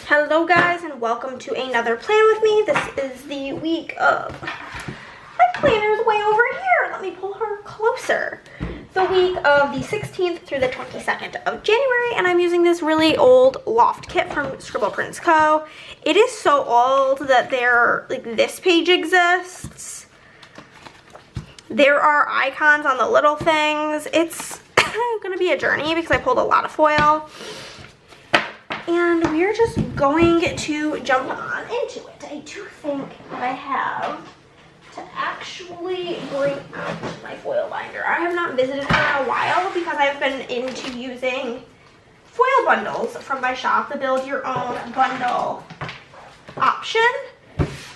Hello guys, and welcome to another plan with me. This is the week of, my planner's way over here. Let me pull her closer. The week of the 16th through the 22nd of January, and I'm using this really old loft kit from ScribblePrintsCo. It is so old that this page exists. There are icons on the little things. It's gonna be a journey because I pulled a lot of foil. And we're just going to jump on into it. I do think that I have to actually bring out my foil binder. I have not visited her in a while because I've been into using foil bundles from my shop, the build your own bundle option.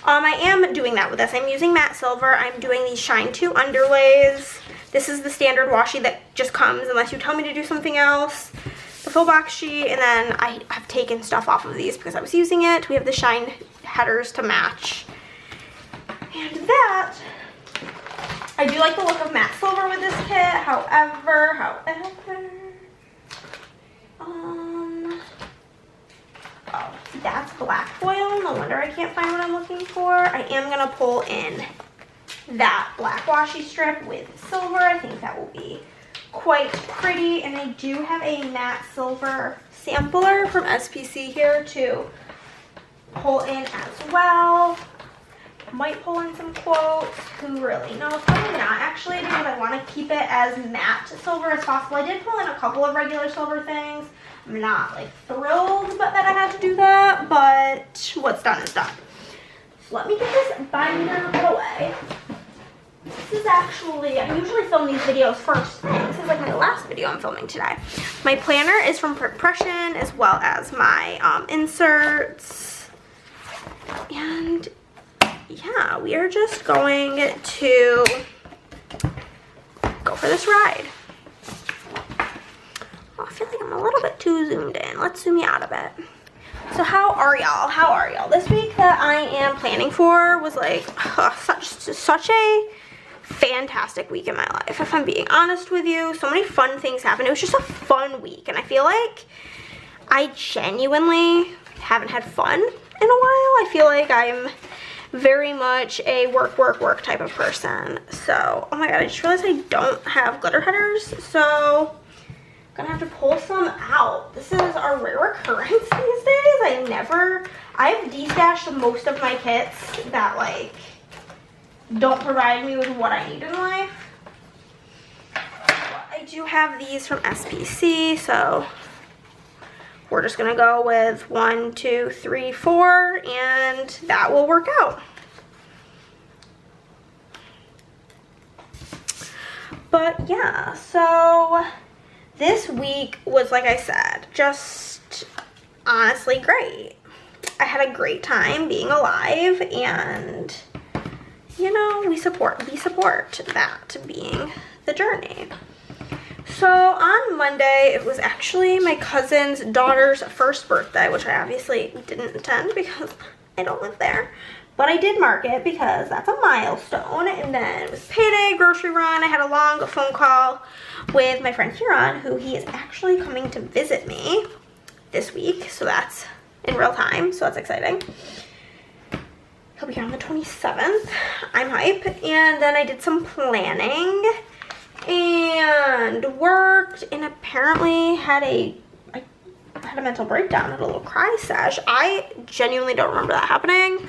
I am doing that with this. I'm using matte silver. I'm doing these Shine 2 underlays. This is the standard washi that just comes unless you tell me to do something else. The full box sheet, and then I have taken stuff off of these because I was using it. We have the Shine headers to match. And that, I do like the look of matte silver with this kit. However, oh, that's black foil. No wonder I can't find what I'm looking for. I am gonna pull in that black washi strip with silver. I think that will be quite pretty, and I do have a matte silver sampler from SPC here to pull in as well. Might pull in some quotes, who really knows? Probably not actually, because I want to keep it as matte silver as possible. I did pull in a couple of regular silver things. I'm not like thrilled but that I had to do that, but what's done is done. So let me get this binder put away. This is actually, I usually film these videos first thing. This is like my last video I'm filming today. My planner is from Printpression, as well as my inserts. And yeah, we are just going to go for this ride. Oh, I feel like I'm a little bit too zoomed in. Let's zoom you out a bit. So how are y'all? How are y'all? This week that I am planning for was like such a fantastic week in my life, if I'm being honest with you. So many fun things happened. It was just a fun week, and I feel like I genuinely haven't had fun in a while. I feel like I'm very much a work type of person. So, oh my god, I just realized I don't have glitter headers, so I'm gonna have to pull some out. This is a rare occurrence these days. I've destashed most of my kits that like don't provide me with what I need in life. I do have these from SPC, so we're just gonna go with 1, 2, 3, 4, and that will work out. But yeah, so this week was, like I said, just honestly great. I had a great time being alive, and you know, we support that being the journey. So on Monday, it was actually my cousin's daughter's first birthday, which I obviously didn't attend because I don't live there. But I did mark it because that's a milestone. And then it was payday, grocery run. I had a long phone call with my friend Huron, who he is actually coming to visit me this week. So that's in real time, so that's exciting. He'll be here on the 27th. I'm hype. And then I did some planning and worked, and apparently had a mental breakdown, had a little cry sesh. I genuinely don't remember that happening,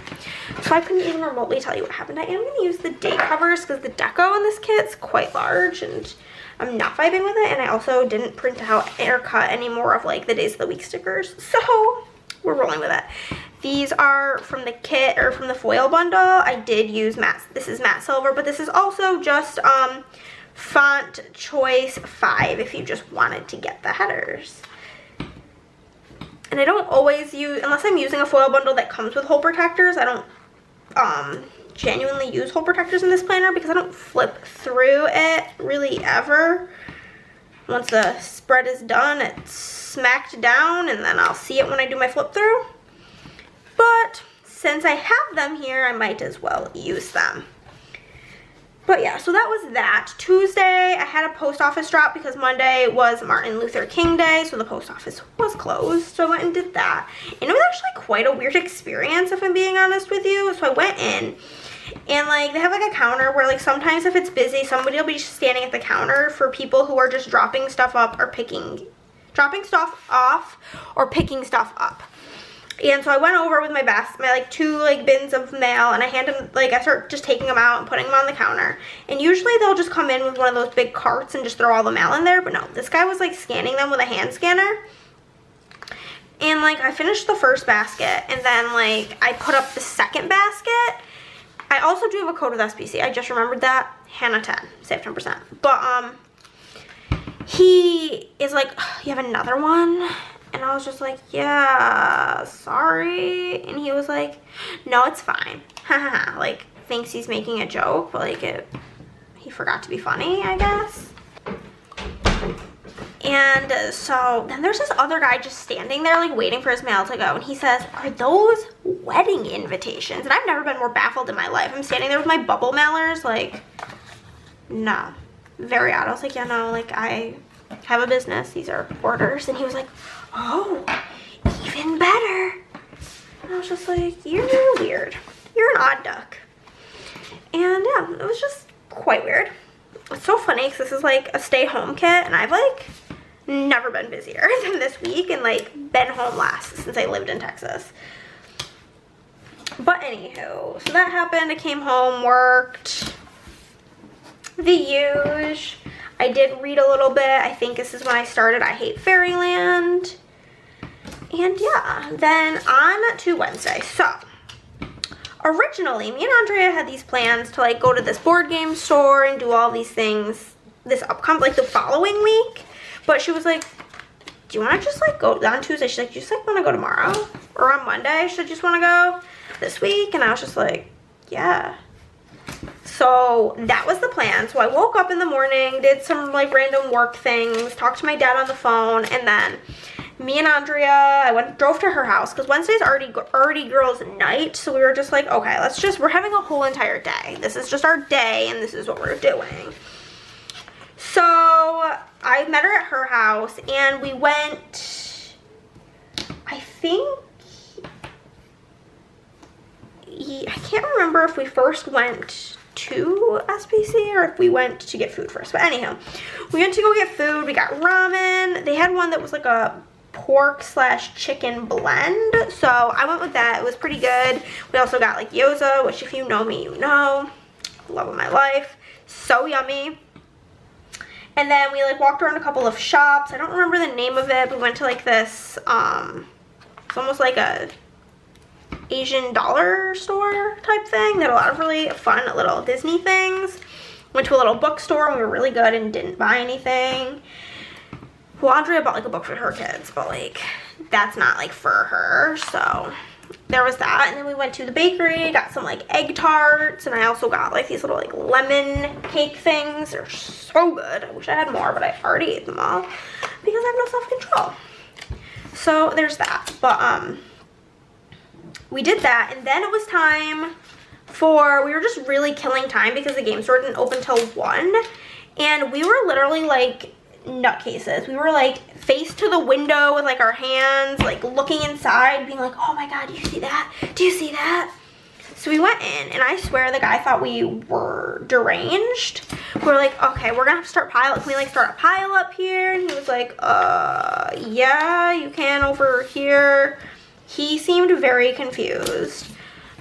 so I couldn't even remotely tell you what happened. I am going to use the date covers because the deco in this kit's quite large and I'm not vibing with it, and I also didn't print out or cut any more of like the days of the week stickers, so we're rolling with it. These are from the kit, or from the foil bundle. I did use matte, this is matte silver, but this is also just font choice 5 if you just wanted to get the headers. And I don't always use, unless I'm using a foil bundle that comes with hole protectors, I don't genuinely use hole protectors in this planner because I don't flip through it really ever. Once the spread is done, it's smacked down, and then I'll see it when I do my flip through. But since I have them here, I might as well use them. But yeah, so that was that. Tuesday, I had a post office drop because Monday was Martin Luther King Day, so the post office was closed. So I went and did that. And it was actually quite a weird experience, if I'm being honest with you. So I went in, and like they have like a counter where like sometimes if it's busy, somebody will be just standing at the counter for people who are just dropping stuff up or dropping stuff off or picking stuff up. And so I went over with my like 2 like bins of mail, and I I start just taking them out and putting them on the counter. And usually they'll just come in with one of those big carts and just throw all the mail in there, but no, this guy was like scanning them with a hand scanner. And like I finished the first basket, and then like I put up the second basket. I also do have a code with SPC. I just remembered that. Hannah 10, save 10%. But he is like, you have another one? And I was just like, yeah, sorry. And he was like, no, it's fine. Haha, like, thinks he's making a joke, but like he forgot to be funny, I guess. And so then there's this other guy just standing there like waiting for his mail to go. And he says, are those wedding invitations? And I've never been more baffled in my life. I'm standing there with my bubble mailers, like, no. Very odd. I was like, yeah, no, like I have a business. These are orders. And he was like, oh, even better. And I was just like, you're weird. You're an odd duck. And yeah, it was just quite weird. It's so funny because this is like a stay-home kit, and I've like never been busier than this week and like been home last since I lived in Texas. But anywho, so that happened. I came home, worked, the huge. I did read a little bit. I think this is when I started I Hate Fairyland. And yeah, then on to Wednesday. So originally, me and Andrea had these plans to like go to this board game store and do all these things this upcoming, like the following week. But she was like, do you want to just like go on Tuesday? She's like, do you just like want to go tomorrow? Or on Monday, should I just want to go this week? And I was just like, yeah. So that was the plan. So I woke up in the morning, did some like random work things, talked to my dad on the phone, and then me and Andrea, drove to her house because Wednesday's already girls' night. So we were just like, okay, we're having a whole entire day. This is just our day, and this is what we're doing. So I met her at her house, and we went, I think, I can't remember if we first went to SPC or if we went to get food first. But anyhow, we went to go get food. We got ramen. They had one that was like a pork/chicken blend. So I went with that. It was pretty good. We also got like gyoza, which if you know me, you know. Love of my life. So yummy. And then we like walked around a couple of shops. I don't remember the name of it. We went to like this, it's almost like a Asian dollar store type thing. They had a lot of really fun little Disney things. Went to a little bookstore and we were really good and didn't buy anything. Well, Andrea bought like a book for her kids, but like that's not like for her. So there was that. And then we went to the bakery, got some like egg tarts, and I also got like these little like lemon cake things. They're so good. I wish I had more, but I already ate them all because I have no self-control. So there's that. But we did that, and then it was time we were just really killing time because the game store didn't open till 1, and we were literally like nutcases. We were like face to the window with like our hands like looking inside, being like, oh my god, do you see that? Do you see that? So we went in, and I swear the guy thought we were deranged. We were like, okay, we're gonna have to start can we like start a pile up here? And he was like, yeah, you can over here. He seemed very confused,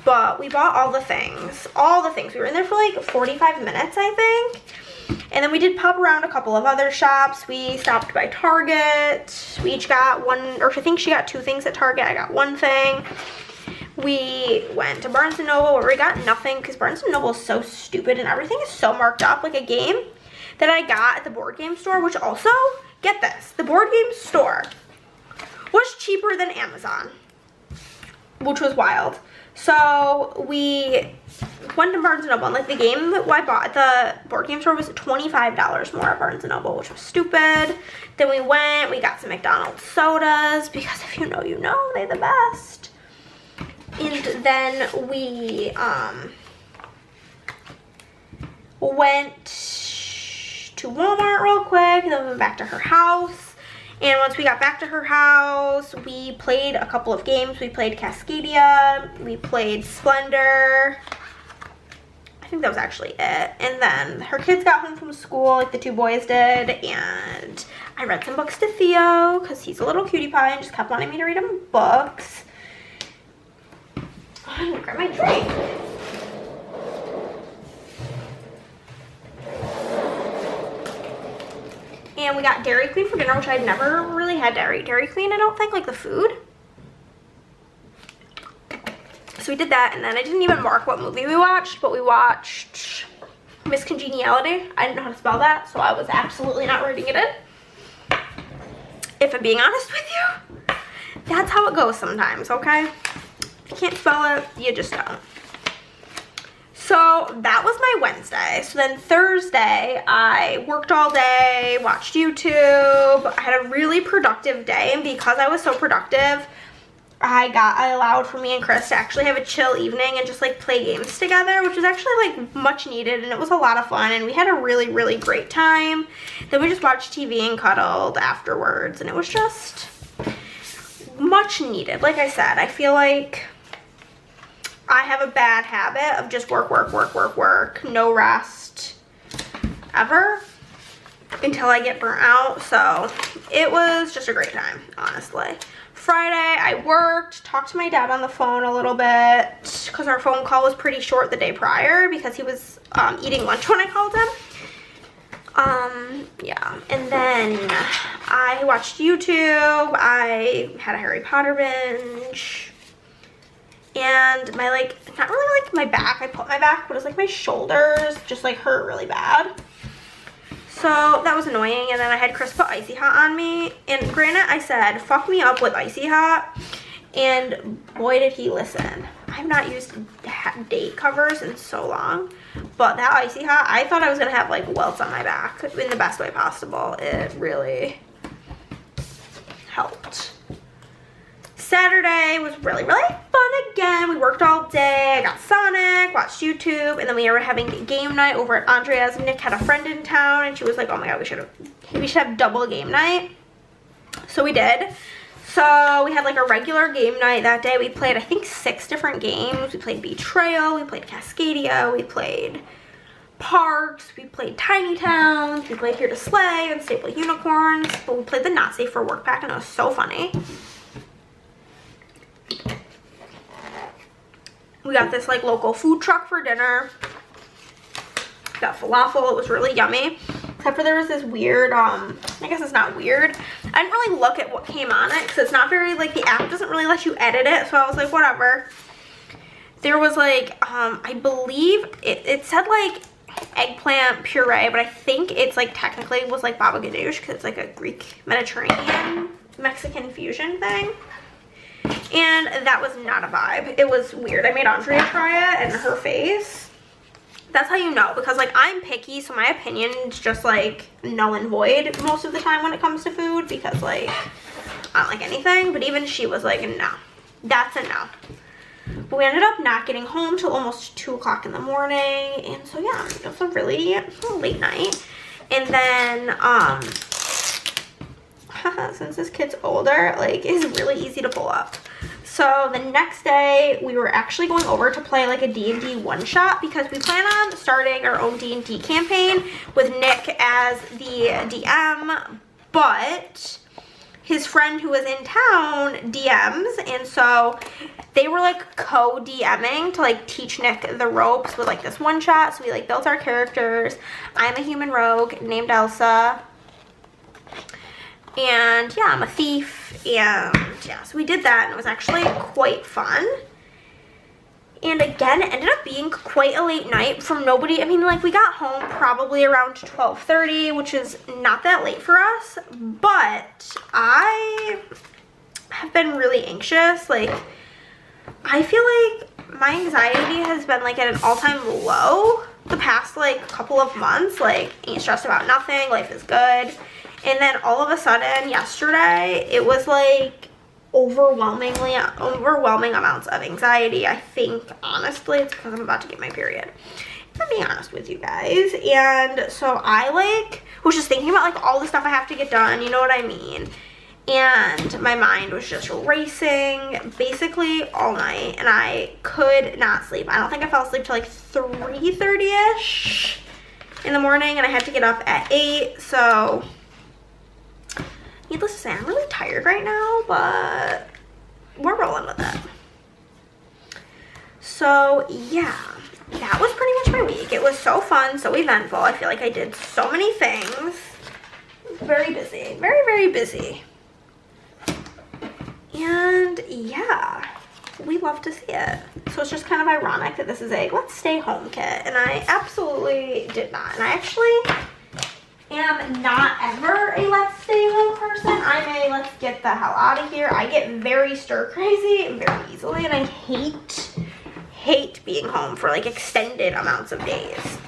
but we bought all the things. We were in there for like 45 minutes, I think. And then we did pop around a couple of other shops. We stopped by Target. We each got one, or I think she got 2 things at Target. I got 1 thing. We went to Barnes & Noble where we got nothing because Barnes & Noble is so stupid and everything is so marked up. Like a game that I got at the board game store, which also, get this, the board game store was cheaper than Amazon, which was wild. So we went to Barnes & Noble, and like the game that I bought at the board game store was $25 more at Barnes & Noble, which was stupid. Then we got some McDonald's sodas because if you know, you know, they're the best. And then we went to Walmart real quick, and then we went back to her house. And once we got back to her house, we played a couple of games. We played Cascadia, we played Splendor. I think that was actually it. And then her kids got home from school, like the 2 boys did, and I read some books to Theo because he's a little cutie pie and just kept wanting me to read him books. I'm gonna grab my drink. And we got Dairy Queen for dinner, which I'd never really had Dairy Queen, I don't think, like the food. So we did that, and then I didn't even mark what movie we watched, but we watched Miss Congeniality. I didn't know how to spell that, so I was absolutely not writing it in. If I'm being honest with you, that's how it goes sometimes, okay? If you can't spell it, you just don't. So that was my Wednesday. So then Thursday, I worked all day, watched YouTube. I had a really productive day, and because I was so productive, I allowed for me and Chris to actually have a chill evening and just like play games together, which was actually like much needed, and it was a lot of fun, and we had a really, really great time. Then we just watched TV and cuddled afterwards, and it was just much needed. Like I said, I feel like I have a bad habit of just work, no rest ever until I get burnt out. So it was just a great time, honestly. Friday, I worked, talked to my dad on the phone a little bit because our phone call was pretty short the day prior because he was eating lunch when I called him. Yeah, and then I watched YouTube. I had a Harry Potter binge. And my, like, not really like my back, I put my back, but it was like my shoulders just like hurt really bad. So that was annoying, and then I had Chris put Icy Hot on me, and granted I said, fuck me up with Icy Hot, and boy did he listen. I've not used date covers in so long, but that Icy Hot, I thought I was gonna have like welts on my back in the best way possible. It really helped. Saturday was really, really fun again. We worked all day. I got Sonic, watched YouTube, and then we were having game night over at Andrea's. Nick had a friend in town, and she was like, oh my god, we should have double game night. So we did. So we had like a regular game night that day. We played, I think, 6 different games. We played Betrayal, we played Cascadia, we played Parks, we played Tiny Towns, we played Here to Slay and Staple Unicorns, but we played the Not Safe for Work pack, and it was so funny. We got this like local food truck for dinner. Got falafel. It was really yummy. Except for there was this weird, I guess it's not weird. I didn't really look at what came on it because it's not very, like, the app doesn't really let you edit it. So I was like, whatever. There was like, I believe it said like eggplant puree, but I think it's like technically was like baba ganoush because it's like a Greek Mediterranean Mexican fusion thing. And that was not a vibe. It was weird. I made Andrea try it, and her face. That's how you know, because like I'm picky, so my opinion is just like null and void most of the time when it comes to food, because like I don't like anything. But even she was like, no, that's a no. But we ended up not getting home till almost 2 o'clock in the morning, and so yeah, it was a really late night. And then since this kid's older, like, it's really easy to pull up. So the next day, we were actually going over to play like a D&D one-shot because we plan on starting our own D&D campaign with Nick as the DM, but his friend who was in town DMs, and so they were like co-DMing to like teach Nick the ropes with like this one-shot. So we like built our characters. I'm a human rogue named Elsa. And yeah, I'm a thief, and yeah, so we did that, and it was actually quite fun. And again, it ended up being quite a late night from nobody. I mean, like, we got home probably around 12:30, which is not that late for us, but I have been really anxious. Like, I feel like my anxiety has been like at an all-time low the past like couple of months. Like, ain't stressed about nothing, life is good. And then all of a sudden yesterday, it was like overwhelming amounts of anxiety. I think honestly it's because I'm about to get my period. I'm being honest with you guys. And so I like was just thinking about like all the stuff I have to get done, you know what I mean? And my mind was just racing basically all night, and I could not sleep. I don't think I fell asleep till like 3:30ish in the morning, and I had to get up at 8. So needless to say, I'm really tired right now, but we're rolling with it. So yeah, that was pretty much my week. It was so fun, so eventful. I feel like I did so many things. Very busy, very, very busy. And yeah, we love to see it. So it's just kind of ironic that this is a let's stay home kit, and I absolutely did not. And I actually am not ever a let's stay home person. I'm a let's get the hell out of here. I get very stir crazy very easily, and I hate being home for like extended amounts of days.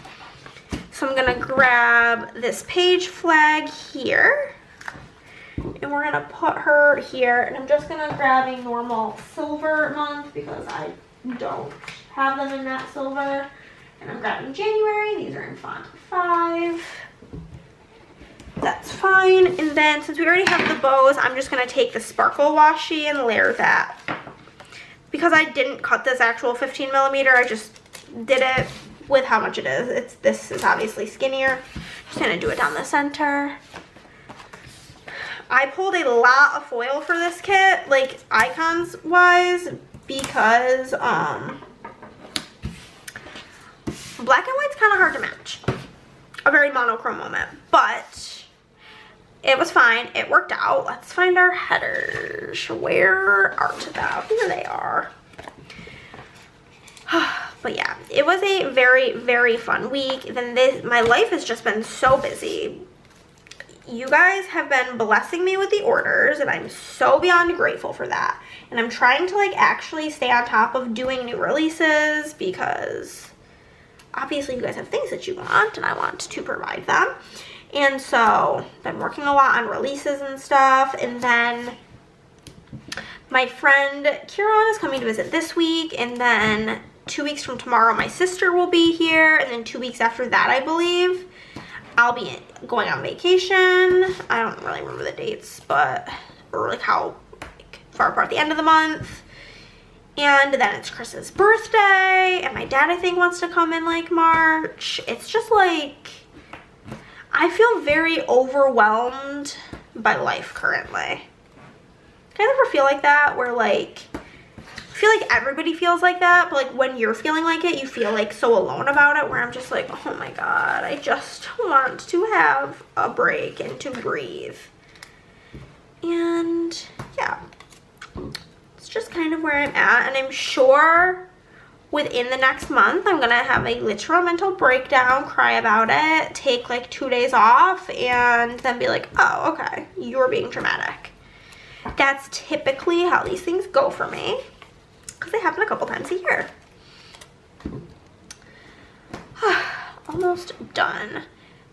So I'm gonna grab this page flag here, and we're gonna put her here, and I'm just gonna grab a normal silver month because I don't have them in that silver. And I'm grabbing January. These are in font 5. That's fine. And then since we already have the bows, I'm just gonna take the sparkle washi and layer that. Because I didn't cut this actual 15 millimeter, I just did it with how much it is. This is obviously skinnier. Just gonna do it down the center. I pulled a lot of foil for this kit, like icons wise, because black and white's kind of hard to match. A very monochrome moment, but it was fine. It worked out. Let's find our headers. Where are they? Here they are. But yeah, it was a very, very fun week. Then my life has just been so busy. You guys have been blessing me with the orders, and I'm so beyond grateful for that. And I'm trying to like actually stay on top of doing new releases, because obviously you guys have things that you want, and I want to provide them. And so I've been working a lot on releases and stuff. And then my friend Kieran is coming to visit this week, and then 2 weeks from tomorrow my sister will be here, and then 2 weeks after that I believe I'll be going on vacation. I don't really remember the dates, but or like how far apart the end of the month. And then it's Chris's birthday, and my dad I think wants to come in like March. It's just like I feel very overwhelmed by life currently. Can I ever feel like that, where like I feel like everybody feels like that, but like when you're feeling like it, you feel like so alone about it, where I'm just like, oh my god, I just want to have a break and to breathe. And yeah, it's just kind of where I'm at, and I'm sure within the next month I'm gonna have a literal mental breakdown, cry about it, take like 2 days off, and then be like, oh, okay, you're being dramatic. That's typically how these things go for me, because they happen a couple times a year. Almost done.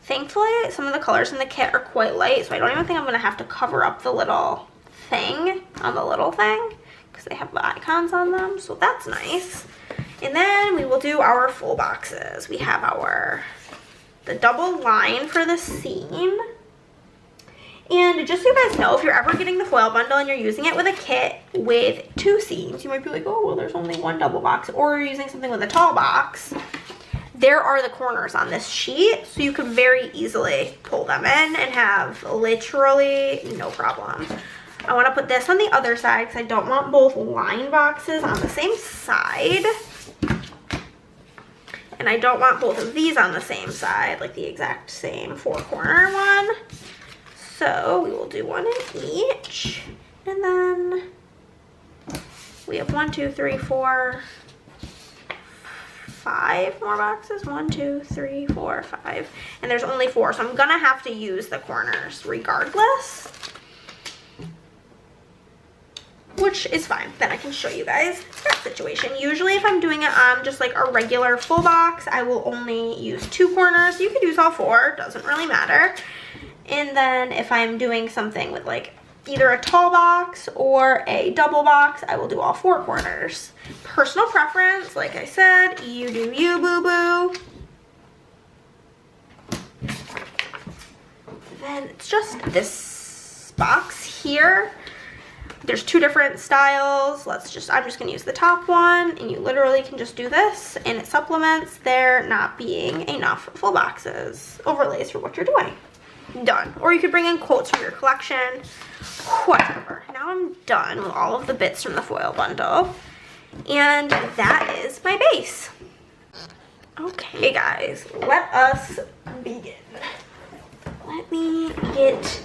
Thankfully, some of the colors in the kit are quite light, so I don't even think I'm going to have to cover up the little thing on the little thing, because they have the icons on them, so that's nice. And then we will do our full boxes. We have the double line for the seam. And just so you guys know, if you're ever getting the foil bundle and you're using it with a kit with 2 seams, you might be like, oh, well, there's only 1 double box. Or you're using something with a tall box. There are the corners on this sheet, so you can very easily pull them in and have literally no problem. I want to put this on the other side because I don't want both line boxes on the same side. And I don't want both of these on the same side, like the exact same 4-corner one. So we will do 1 in each, and then we have 1, 2, 3, 4, 5 more boxes. 1, 2, 3, 4, 5, and there's only 4, so I'm gonna have to use the corners regardless, which is fine. Then I can show you guys that situation. Usually if I'm doing it on just like a regular full box, I will only use 2 corners. You could use all 4, doesn't really matter. And then if I'm doing something with like either a tall box or a double box, I will do all 4 corners. Personal preference, like I said, you do you, boo-boo. then it's just this box here. There's 2 different styles. I'm just gonna use the top one, and you literally can just do this, and it supplements there not being enough full boxes, overlays for what you're doing. Done. Or you could bring in quotes from your collection, whatever. Now I'm done with all of the bits from the foil bundle, and that is my base. Okay guys, let us begin. Let me get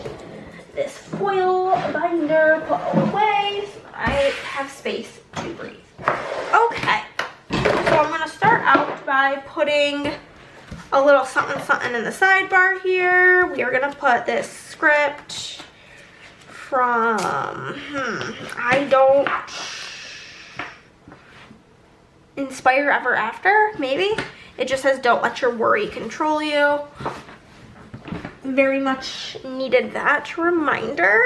this foil binder put away so I have space to breathe. Okay, so I'm gonna start out by putting a little something something in the sidebar here. We are gonna put this script from, Inspire Ever After, maybe? It just says, don't let your worry control you. Very much needed that reminder.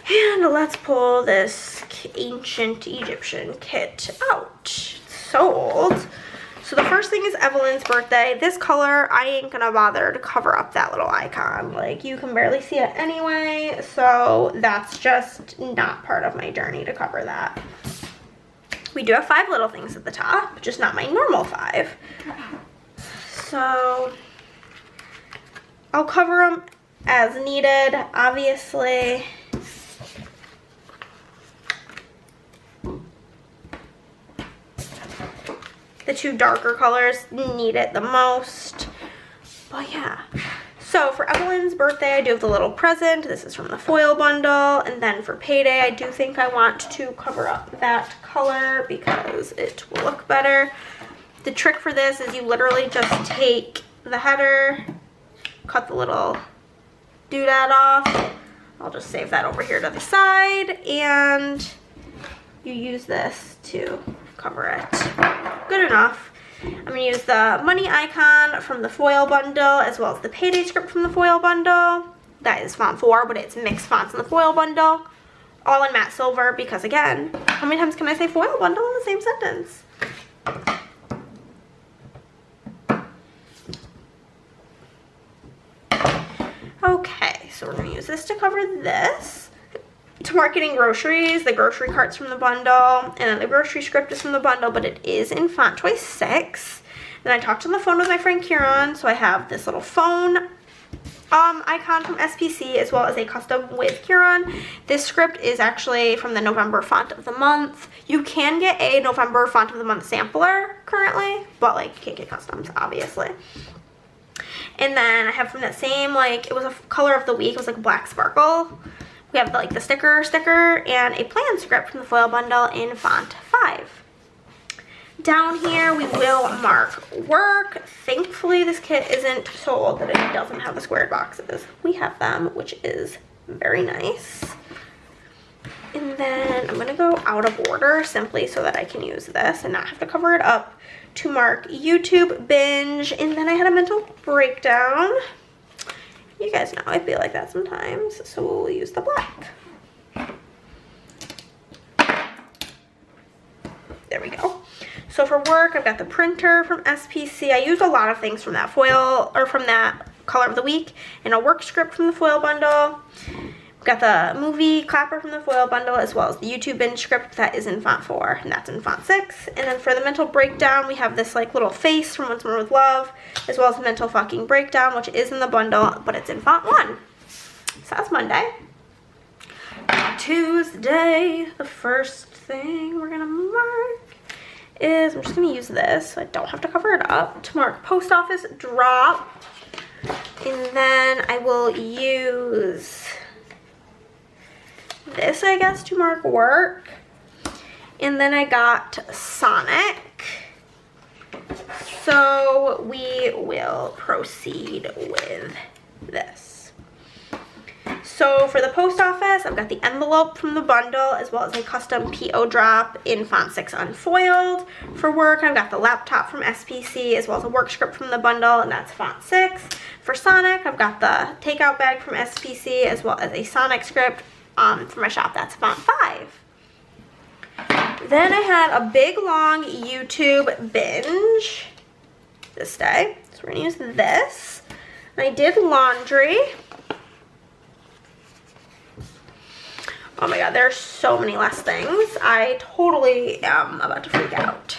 And let's pull this ancient Egyptian kit out. It's so old. So the first thing is Evelyn's birthday. This color, I ain't gonna bother to cover up that little icon. Like, you can barely see it anyway, so that's just not part of my journey to cover that. We do have 5 little things at the top, just not my normal 5. So I'll cover them as needed, obviously. The 2 darker colors need it the most, but yeah. So for Evelyn's birthday, I do have the little present. This is from the foil bundle, and then for payday, I do think I want to cover up that color because it will look better. The trick for this is you literally just take the header, cut the little doodad off. I'll just save that over here to the side, and you use this to cover it. Good enough. I'm going to use the money icon from the foil bundle as well as the payday script from the foil bundle. That is font 4, but it's mixed fonts in the foil bundle. All in matte silver because, again, how many times can I say foil bundle in the same sentence? Okay, so we're going to use this to cover this. To marketing groceries, the grocery cart's from the bundle, and then the grocery script is from the bundle, but it is in font choice 6. Then I talked on the phone with my friend Kieran, so I have this little phone icon from SPC as well as a custom with Kieran. This script is actually from the November font of the month. You can get a November font of the month sampler currently, but like you can't get customs, obviously. And then I have from that same, like, it was a color of the week, it was like black sparkle. We have like the sticker and a plan script from the foil bundle in font 5. Down here we will mark work. Thankfully this kit isn't so old that it doesn't have the squared boxes. We have them, which is very nice. And then I'm gonna go out of order simply so that I can use this and not have to cover it up, to mark YouTube binge. And then I had a mental breakdown. You guys know I feel like that sometimes, so we'll use the black. There we go. So for work, I've got the printer from SPC. I used a lot of things from that foil, or from that color of the week, and a work script from the foil bundle. We've got the movie clapper from the foil bundle, as well as the YouTube binge script that is in font 4, and that's in font 6. And then for the mental breakdown, we have this like little face from Once More With Love, as well as the mental fucking breakdown, which is in the bundle, but it's in font 1. So that's Monday. Tuesday, the first thing we're gonna mark is, I'm just gonna use this so I don't have to cover it up, to mark post office drop. And then I will use this, I guess, to mark work. And then I got Sonic. So we will proceed with this. So for the post office, I've got the envelope from the bundle, as well as a custom PO drop in font 6 unfoiled. For work, I've got the laptop from SPC, as well as a work script from the bundle, and that's font 6. For Sonic, I've got the takeout bag from SPC, as well as a Sonic script for my shop, that's font 5. Then I had a big long YouTube binge this day, so we're gonna use this. I did laundry. Oh my god, there's so many less things. I totally am about to freak out.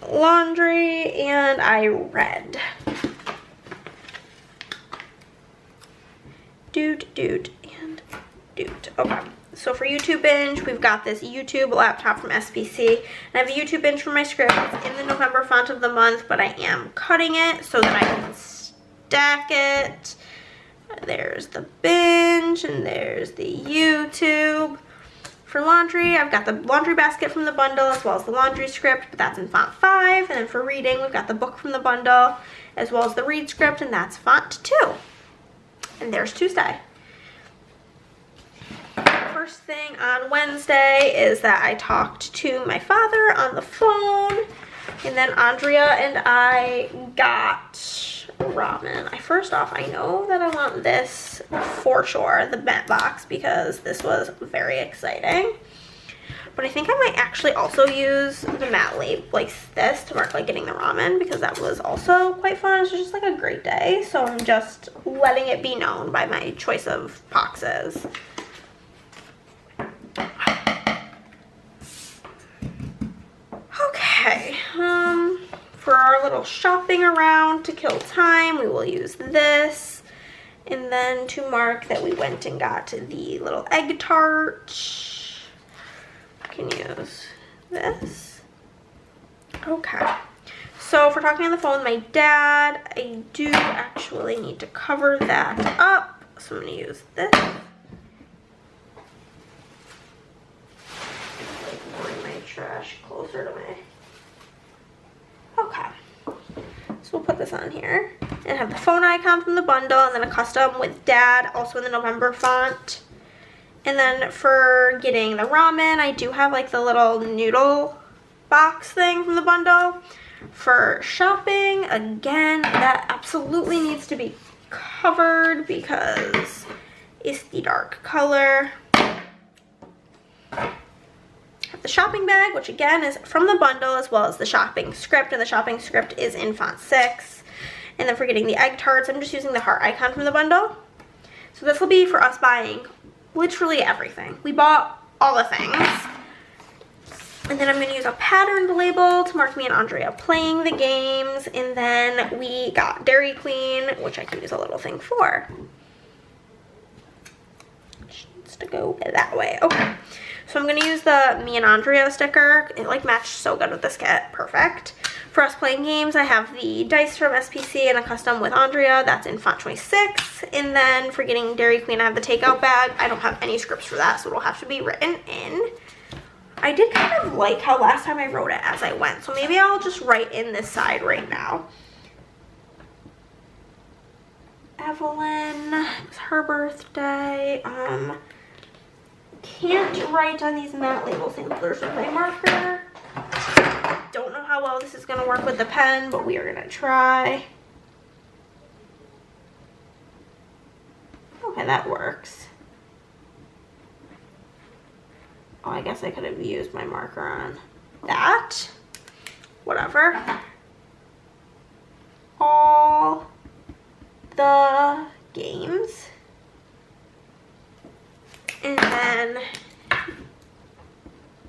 Laundry, and I read. Doot, and doot. Okay. So for YouTube binge, we've got this YouTube laptop from SPC. And I have a YouTube binge for my script. It's in the November font of the month, but I am cutting it so that I can stack it. There's the binge, and there's the YouTube. For laundry, I've got the laundry basket from the bundle as well as the laundry script, but that's in font 5. And then for reading, we've got the book from the bundle as well as the read script, and that's font 2. And there's Tuesday. First thing on Wednesday is that I talked to my father on the phone, and then Andrea and I got ramen. First off, I know that I want this for sure, the bent box, because this was very exciting. But I think I might actually also use the matte label like this to mark like getting the ramen, because that was also quite fun. It was just like a great day, so I'm just letting it be known by my choice of boxes. Okay, for our little shopping around to kill time, we will use this. And then to mark that we went and got the little egg tart, I can use this. Okay, so for talking on the phone with my dad, I do actually need to cover that up. So I'm going to use this. Bring my trash closer to me. Okay, so we'll put this on here and have the phone icon from the bundle, and then a custom with dad, also in the November font. And then for getting the ramen, I do have like the little noodle box thing from the bundle. For shopping, again, that absolutely needs to be covered because it's the dark color. The shopping bag, which again is from the bundle, as well as the shopping script, and the shopping script is in font 6. And then for getting the egg tarts, I'm just using the heart icon from the bundle. So this will be for us buying literally everything. We bought all the things. And then I'm going to use a patterned label to mark me and Andrea playing the games. And then we got Dairy Queen, which I can use a little thing for. Which needs to go that way. Okay. So I'm going to use the me and Andrea sticker. It like matched so good with this kit. Perfect. For us playing games, I have the dice from SPC and a custom with Andrea. That's in font 26. And then for getting Dairy Queen, I have the takeout bag. I don't have any scripts for that, so it'll have to be written in. I did kind of like how last time I wrote it as I went, so maybe I'll just write in this side right now. Evelyn, it's her birthday. Can't write on these matte label samplers with my marker. Don't know how well this is going to work with the pen, but we are going to try. Okay, that works. Oh, I guess I could have used my marker on that. Whatever. All the games. And then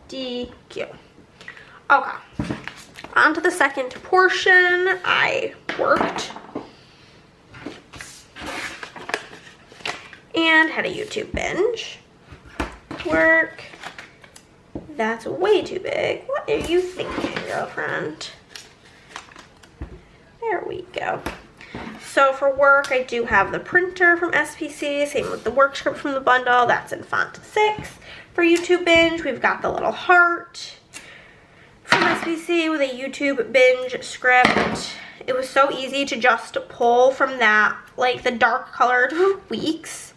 DQ. Okay. On to the second portion. I worked. And had a YouTube binge. Work. That's way too big. What are you thinking, girlfriend? There we go. So for work, I do have the printer from SPC, same with the work script from the bundle. That's in font 6. For YouTube binge, we've got the little heart from SPC with a YouTube binge script. It was so easy to just pull from that, like the dark colored weeks.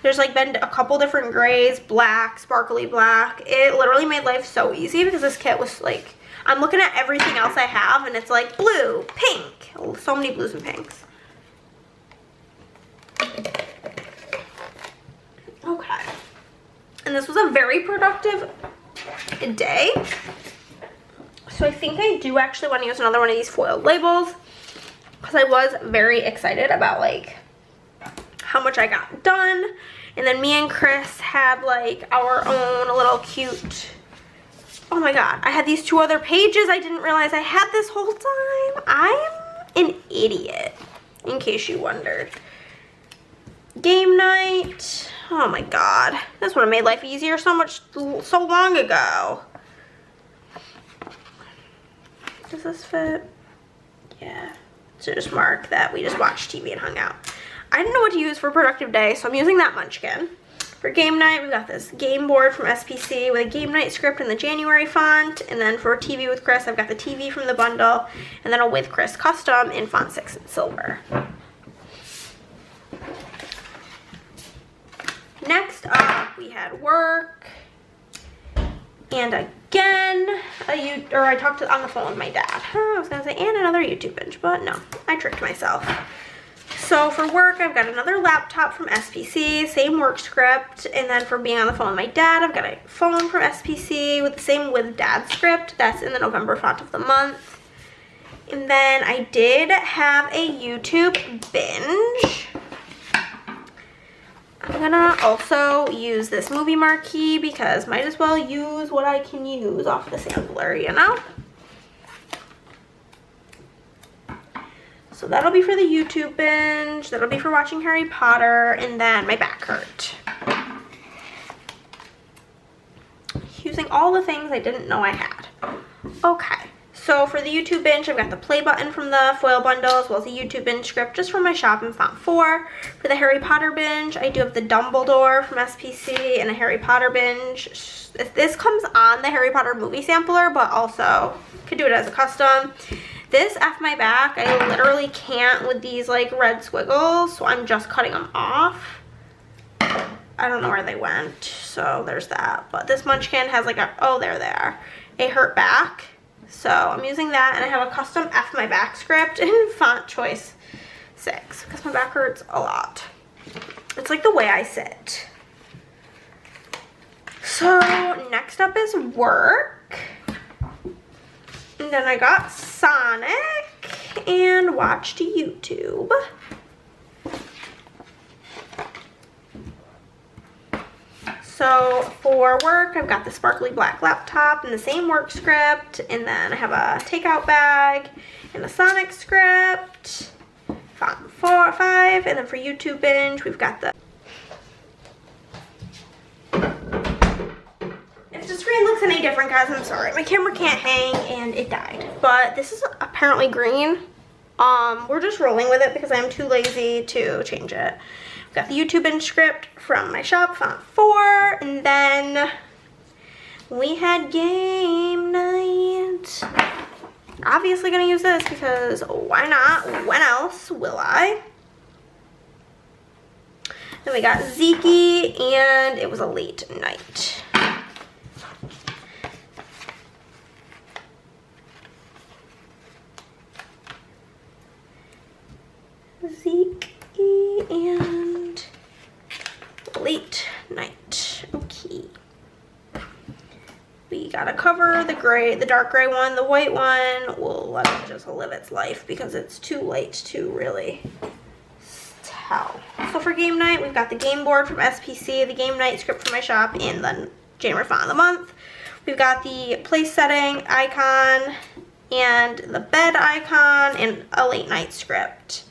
There's like been a couple different grays, black, sparkly black. It literally made life so easy because this kit was like, I'm looking at everything else I have and it's like blue, pink. Oh, so many blues and pinks. Okay. And this was a very productive day. So I think I do actually want to use another one of these foiled labels because I was very excited about like how much I got done. And then me and Chris had like our own little cute, oh my god, I had these 2 other pages I didn't realize I had this whole time. I'm an idiot, in case you wondered. Game night, oh my god, this would have made life easier so long ago. Does this fit? Yeah, so just mark that we just watched TV and hung out. I didn't know what to use for productive day, so I'm using that munchkin. For game night, we've got this game board from SPC with a game night script in the January font. And then for TV with Chris, I've got the TV from the bundle. And then a With Chris custom in font 6 and silver. Next up, we had work. And again, I talked on the phone with my dad. I was going to say, and another YouTube binge, but no, I tricked myself. So for work, I've got another laptop from SPC, same work script, and then for being on the phone with my dad, I've got a phone from SPC with the same With Dad script. That's in the November font of the month. And then I did have a YouTube binge. I'm gonna also use this movie marquee because might as well use what I can use off the sampler, you know? So that'll be for the YouTube binge, that'll be for watching Harry Potter, and then my back hurt. Using all the things I didn't know I had. Okay, so for the YouTube binge, I've got the play button from the foil bundle, as well as the YouTube binge script just from my shop in font 4. For the Harry Potter binge, I do have the Dumbledore from SPC and a Harry Potter binge. This comes on the Harry Potter movie sampler, but also could do it as a custom. This F my back, I literally can't with these like red squiggles, so I'm just cutting them off. I don't know where they went, so there's that. But this munchkin has like a, oh, there they are, a hurt back. So I'm using that, and I have a custom F my back script in font choice 6, because my back hurts a lot. It's like the way I sit. So next up is work. And then I got Sonic and watched YouTube. So for work, I've got the sparkly black laptop and the same work script. And then I have a takeout bag and a Sonic script. Font 4, 5. And then for YouTube binge, we've got the... If the screen looks any different, guys, I'm sorry. My camera can't hang and it died. But this is apparently green. We're just rolling with it because I'm too lazy to change it. We've got the YouTube binge script from my shop, font 4. And then we had game night. Obviously gonna use this because why not? When else will I? Then we got Zeke, and it was a late night. Zeke and late night. Okay. We gotta cover the gray, the dark gray one. The white one, we'll let it just live its life because it's too late to really tell. So for game night, we've got the game board from SPC, the game night script from my shop, and the January font of the month. We've got the place setting icon and the bed icon and a late night script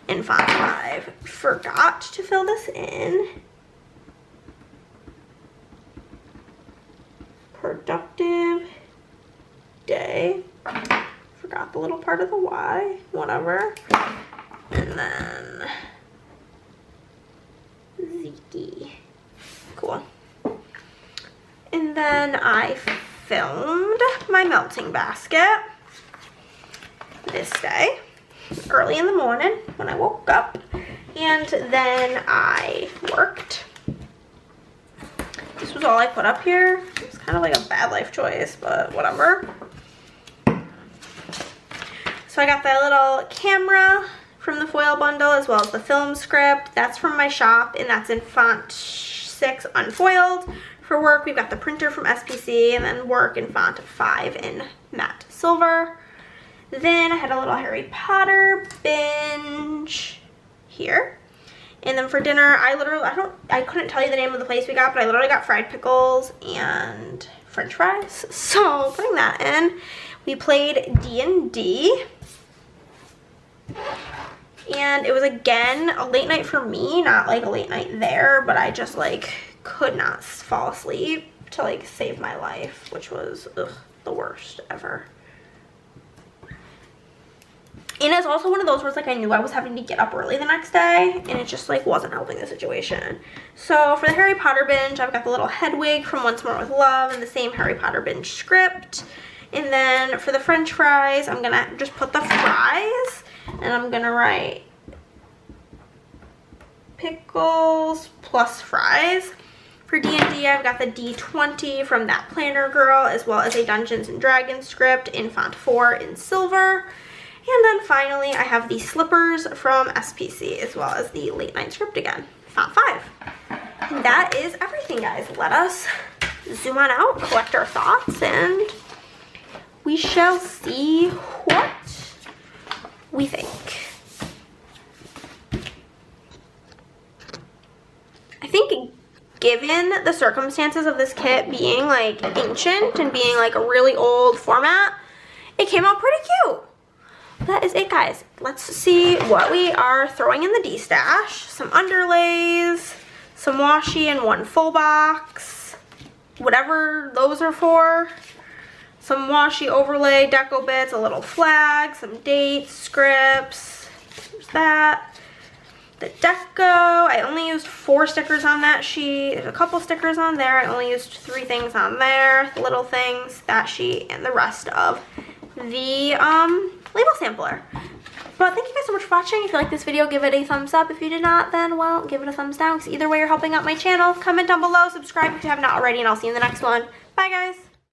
in font 5. Forgot to fill this in. Productive day. Forgot the little part of the Y. Whatever. And then Zeke. Cool. And then I filmed my melting basket this day. Early in the morning when I woke up, and then I worked. This was all I put up here. It was kind of like a bad life choice, but whatever. So I got that little camera from the foil bundle as well as the film script. That's from my shop, and that's in font 6 unfoiled. For work, we've got the printer from SPC, and then work in font 5 in matte silver. Then I had a little Harry Potter binge here. And then for dinner, I couldn't tell you the name of the place we got, but I literally got fried pickles and French fries. So putting that in, we played D&D. And it was again a late night for me, not like a late night there, but I just like could not fall asleep to like save my life, which was the worst ever. And it's also one of those where it's like I knew I was having to get up early the next day, and it just like wasn't helping the situation. So for the Harry Potter binge, I've got the little Hedwig from Once More with Love and the same Harry Potter binge script. And then for the French fries, I'm gonna just put the fries, and I'm gonna write pickles plus fries. For D&D, I've got the D20 from That Planner Girl, as well as a Dungeons and Dragons script in font 4 in silver. And then finally, I have the slippers from SPC, as well as the late night script again, font 5. And that is everything, guys. Let us zoom on out, collect our thoughts, and we shall see what we think. I think given the circumstances of this kit being like ancient and being like a really old format, it came out pretty cute. That is it, guys. Let's see what we are throwing in the D-stash. Some underlays, some washi in one full box, whatever those are for. Some washi overlay, deco bits, a little flag, some dates, scripts. There's that. The deco, I only used 4 stickers on that sheet. There's a couple stickers on there. I only used 3 things on there. The little things, that sheet, and the rest of the label sampler. But thank you guys so much for watching. If you like this video, give it a thumbs up. If you did not, then, well, give it a thumbs down, because either way you're helping out my channel. Comment down below, subscribe if you have not already, and I'll see you in the next one. Bye, guys.